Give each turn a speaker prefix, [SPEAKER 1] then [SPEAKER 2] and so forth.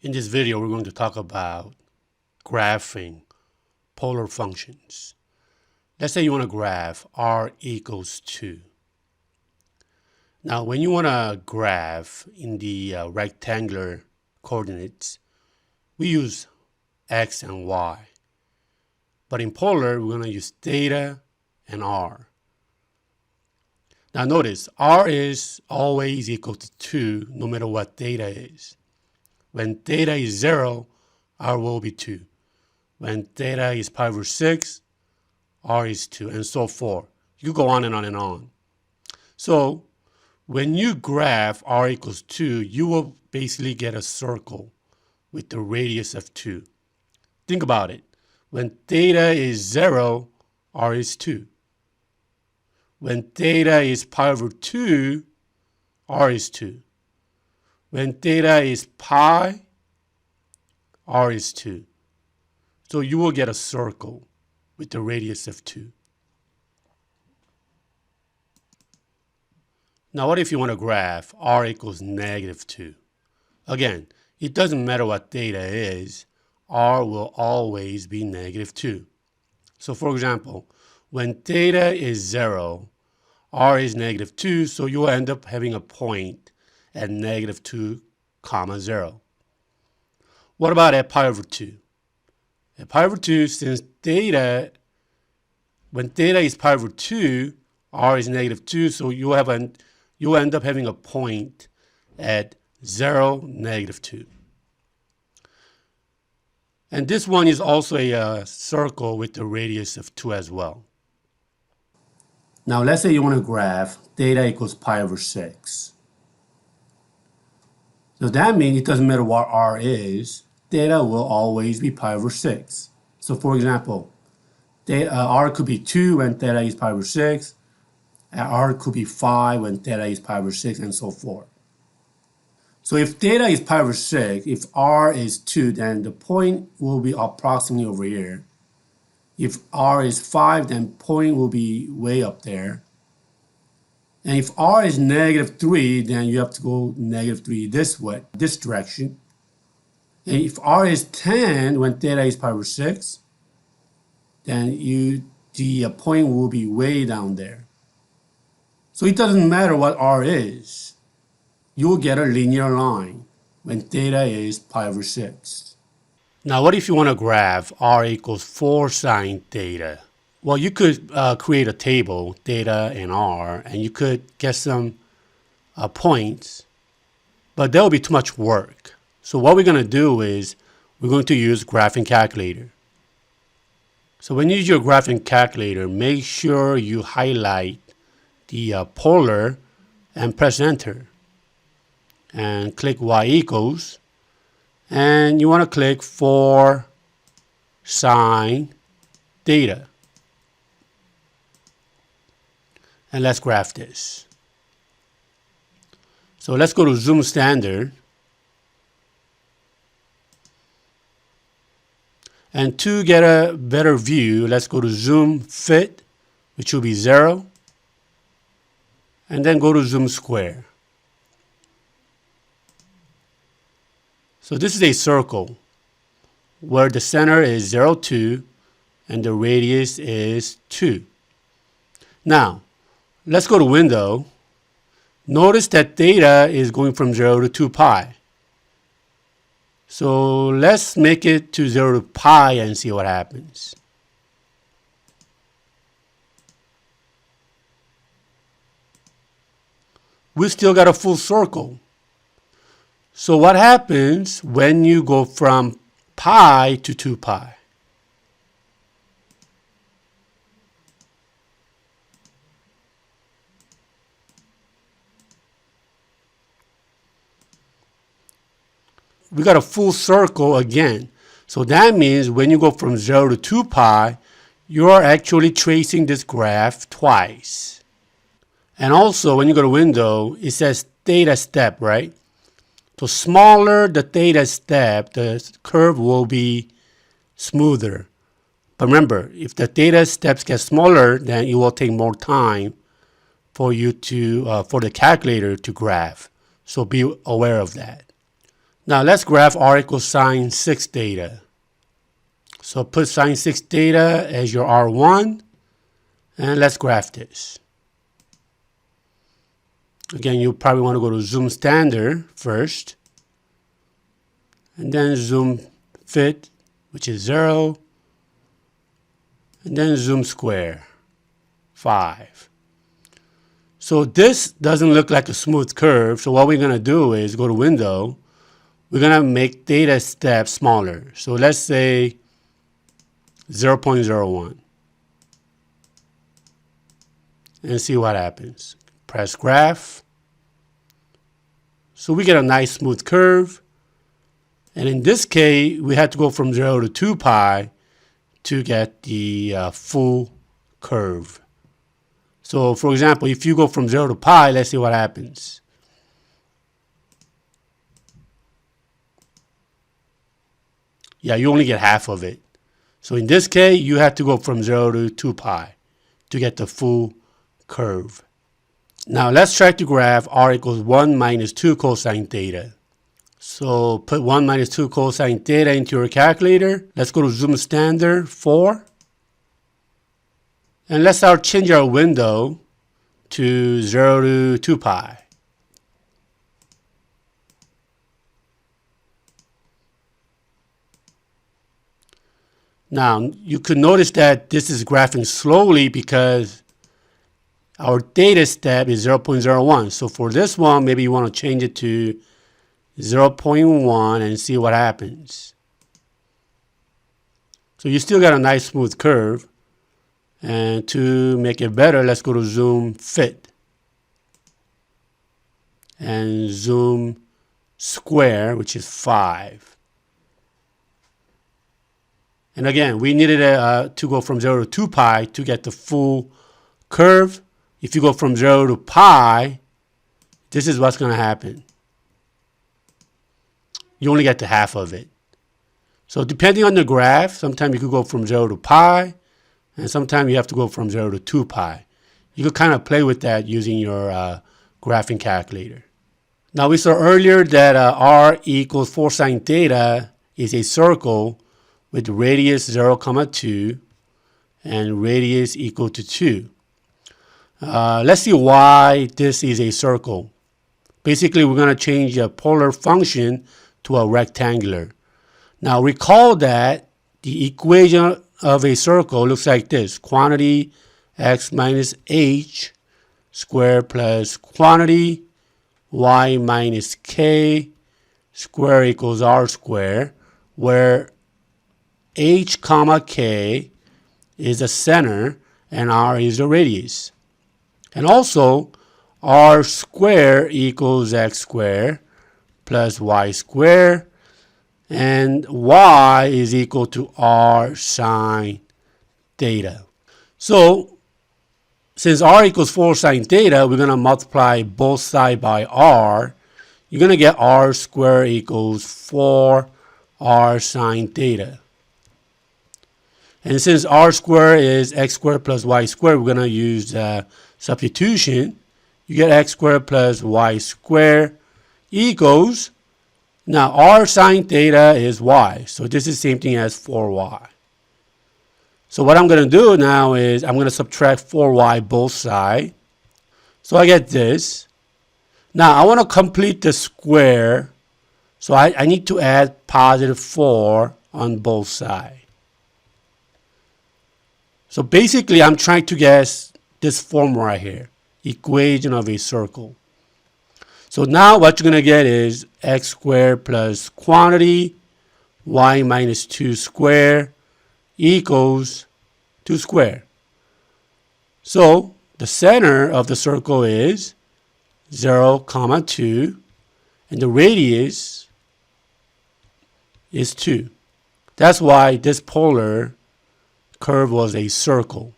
[SPEAKER 1] In this video, we're going to talk about graphing polar functions. Let's say you want to graph r equals 2. Now, when you want to graph in the rectangular coordinates, we use x and y. But in polar, we're going to use theta and r. Now notice, r is always equal to 2 no matter what theta is. When theta is 0, r will be 2. When theta is pi over 6, r is 2, and so forth. You go on and on and on. So when you graph r equals 2, you will basically get a circle with the radius of 2. Think about it. When theta is 0, r is 2. When theta is pi over 2, r is 2. When theta is pi, r is 2. So you will get a circle with the radius of 2. Now what if you want to graph r equals negative 2? Again, it doesn't matter what theta is, r will always be negative 2. So for example, when theta is 0, r is negative 2, so you'll end up having a point at negative 2, 0. What about at pi over 2? At pi over 2, since when theta is pi over 2, r is negative 2, so you'll end up having a point at 0, negative 2. And this one is also a circle with the radius of 2 as well. Now let's say you want to graph theta equals pi over 6. So that means it doesn't matter what r is, theta will always be pi over 6. So for example, r could be 2 when theta is pi over 6, and r could be 5 when theta is pi over 6, and so forth. So if theta is pi over 6, if r is 2, then the point will be approximately over here. If r is 5, then point will be way up there. And if r is negative 3, then you have to go negative 3 this way, this direction. And if r is 10 when theta is pi over 6, then the point will be way down there. So it doesn't matter what r is. You'll get a linear line when theta is pi over 6. Now, what if you want to graph r equals 4 sine theta? Well, you could create a table, theta and r, and you could get some points, but that would be too much work. So what we're going to do is we're going to use graphing calculator. So when you use your graphing calculator, make sure you highlight the polar and press enter. And click y equals. And you want to click 4 sine theta. And let's graph this. So let's go to zoom standard. And to get a better view, let's go to zoom fit, which will be 0. And then go to zoom square. So this is a circle where the center is 0, 2, and the radius is 2. Now, let's go to window. Notice that theta is going from 0 to 2 pi. So let's make it to 0 to pi and see what happens. We still got a full circle. So what happens when you go from pi to 2 pi? We got a full circle again. So that means when you go from 0 to 2 pi, you are actually tracing this graph twice. And also when you go to window, it says theta step, right? So smaller the theta step, the curve will be smoother. But remember, if the theta steps get smaller, then it will take more time for you to, for the calculator to graph. So be aware of that. Now let's graph r equals sine 6 theta. So put sine 6 theta as your R1, and let's graph this. Again, you probably want to go to zoom standard first, and then zoom fit, which is 0, and then zoom square, 5. So this doesn't look like a smooth curve, so what we're going to do is go to window, we're going to make theta step smaller. So let's say 0.01 and see what happens. Press graph. So we get a nice smooth curve. And in this case, we had to go from 0 to 2 pi to get the full curve. So for example, if you go from 0 to pi, let's see what happens. Yeah, you only get half of it. So in this case, you have to go from 0 to 2 pi to get the full curve. Now let's try to graph r equals 1 minus 2 cosine theta. So put 1 minus 2 cosine theta into your calculator. Let's go to zoom standard 4. And let's start changing our window to 0 to 2 pi. Now, you could notice that this is graphing slowly because our theta step is 0.01. So for this one, maybe you want to change it to 0.1 and see what happens. So you still got a nice smooth curve. And to make it better, let's go to zoom fit. And zoom square, which is 5. And again, we needed to go from 0 to 2 pi to get the full curve. If you go from 0 to pi, this is what's going to happen. You only get the half of it. So depending on the graph, sometimes you could go from 0 to pi, and sometimes you have to go from 0 to 2 pi. You could kind of play with that using your graphing calculator. Now we saw earlier that r equals 4 sine theta is a circle with radius 0, 2 and radius equal to 2. Let's see why this is a circle. Basically, we're going to change the polar function to a rectangular. Now recall that the equation of a circle looks like this. Quantity x minus h squared plus quantity y minus k square equals r square, where h comma k is the center and r is the radius. And also, r squared equals x squared plus y squared, and y is equal to r sine theta. So, since r equals 4 sine theta, we're going to multiply both sides by r. You're going to get r squared equals 4r sine theta. And since r squared is x squared plus y squared, we're going to use substitution. You get x squared plus y squared equals, now r sine theta is y. So this is the same thing as 4y. So what I'm going to do now is I'm going to subtract 4y both sides. So I get this. Now I want to complete the square. So I need to add positive 4 on both sides. So basically, I'm trying to guess this form right here, equation of a circle. So now what you're going to get is x squared plus quantity y minus 2 squared equals 2 squared. So the center of the circle is 0, 2, and the radius is 2. That's why this polar curve was a circle.